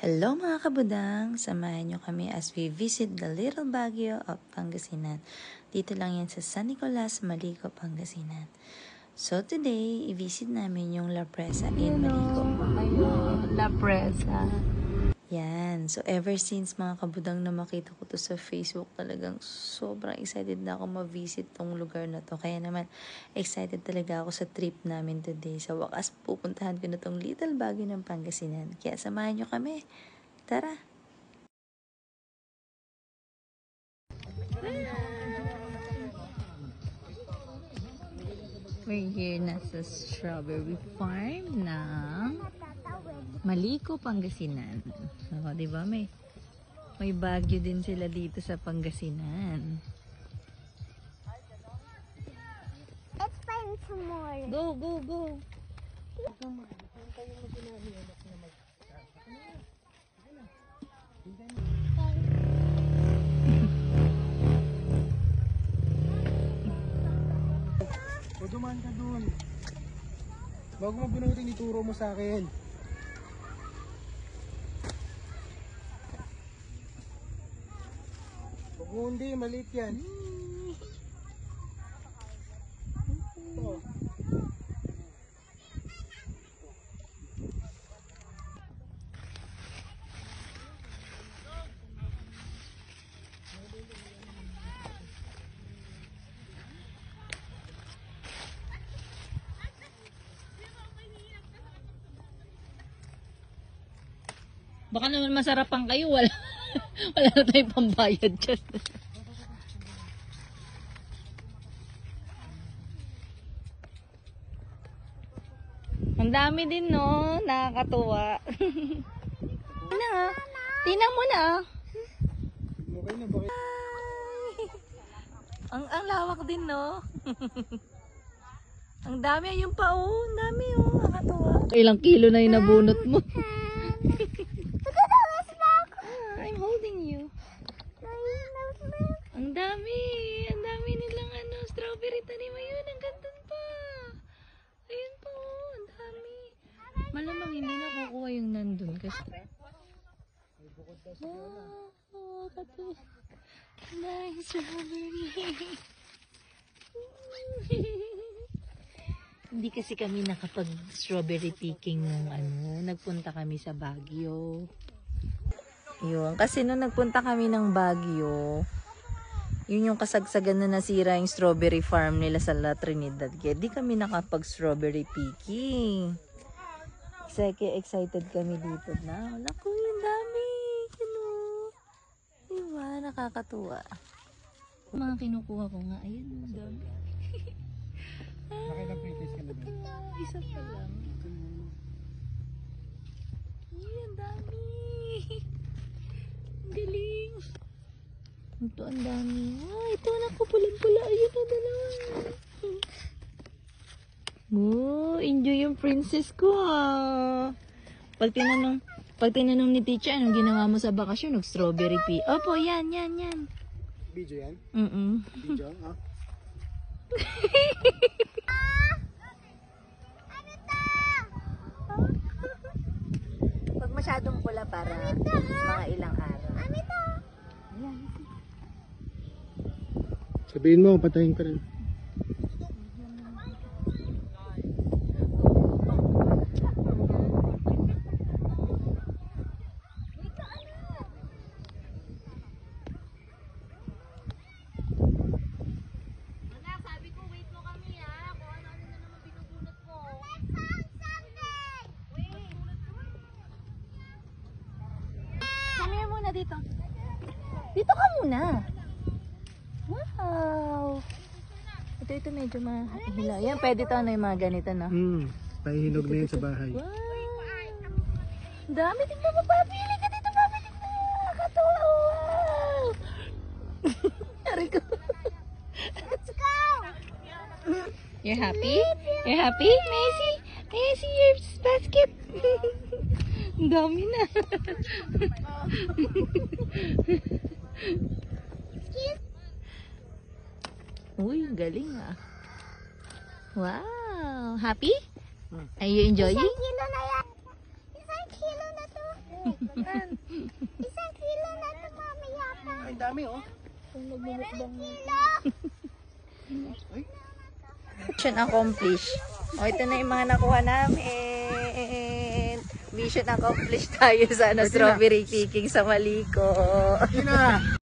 Hello mga kabudang! Samahan nyo kami as we visit the Little Baguio of Pangasinan. Dito lang yan sa San Nicolas, Malico, Pangasinan. So today, i-visit namin yung La Presa in Malico. Ayun, La Presa. Yan. So ever since mga kabudang na makita ko to sa Facebook, talagang sobrang excited na ako ma-visit tong lugar na to. Kaya naman, excited talaga ako sa trip namin today. Sa wakas, pupuntahan ko na tong Little Baguio ng Pangasinan. Kaya samahan nyo kami. Tara! We're here na sa strawberry farm ng Malico, Pangasinan. So, di ba may Baguio din sila dito sa Pangasinan. Let's find some more. Go, go, go! O dumaan ka dun. Bago mo bunutin, ituro mo sa akin. Huwag mo hindi, maliit yan. Ito. Baka naman masarapan kayo. Wala na tayong pambayad dyan. Ang dami din, no? Nakakatuwa. Tingnan mo na. Okay na, bakit? Ang lawak din, no? Ang dami. Ayun pa, oh. Ang dami, oh. Nakakatuwa. Ilang kilo na yung nabunot mo? I'm holding you. Ang dami. Ang dami nilang strawberry tanim. Ayun, ang ganda pa. Ayun po, ang dami. Malamang hindi nakukuha yung nandun kasi. Oh, katuwa. Nice strawberry. Hindi kasi kami nakapag-strawberry picking nung nagpunta kami sa Baguio. Yun. Kasi nung nagpunta kami ng Baguio, yun yung kasagsagan na nasira yung strawberry farm nila sa La Trinidad. Kaya di kami nakapag-strawberry picking. Excited kami dito na. Naku, yung dami. Diba? Nakakatuwa. Mga kinukuha ko nga. Ayun, ang dami. Nakailang pieces ka na ba? Isa pa lang. Ay, ang dami. Ang galing. Ito, ang dami. Ito, naku, pulang-pula. Ayun na, dalawa. Oh, enjoy yung princess ko, ha. Pag tinanong ni teacher, anong ginawa mo sa bakasyon? Nag-strawberry pea. Opo, yan. Video yan? Video, ha? Pag masyadong pula para mga ilang araw. Sabihin mo, patayin ka rin. Dito. Dito ka muna. Wow. Ito medyo mahila. Yan, pwede to yung mga ganito, no? Pahihinog na yun sa bahay. Wow. Dami. Tingnan mo, papili ka dito, papili ka. Nakakatuwa. Wow. Ari ko. Let's go! You're happy? You're happy? May I see your basket? Ang dami na. Uy, galing ah. Wow. Happy? Are you enjoying? Isang kilo na yan. Isang kilo na to. Isang kilo na ito, mami, yata. Ay, dami oh. Mission accomplished. O, ito na yung mga nakuha namin. Mission accomplished tayo sa Pwede na. strawberry picking sa Maliko. Yun na.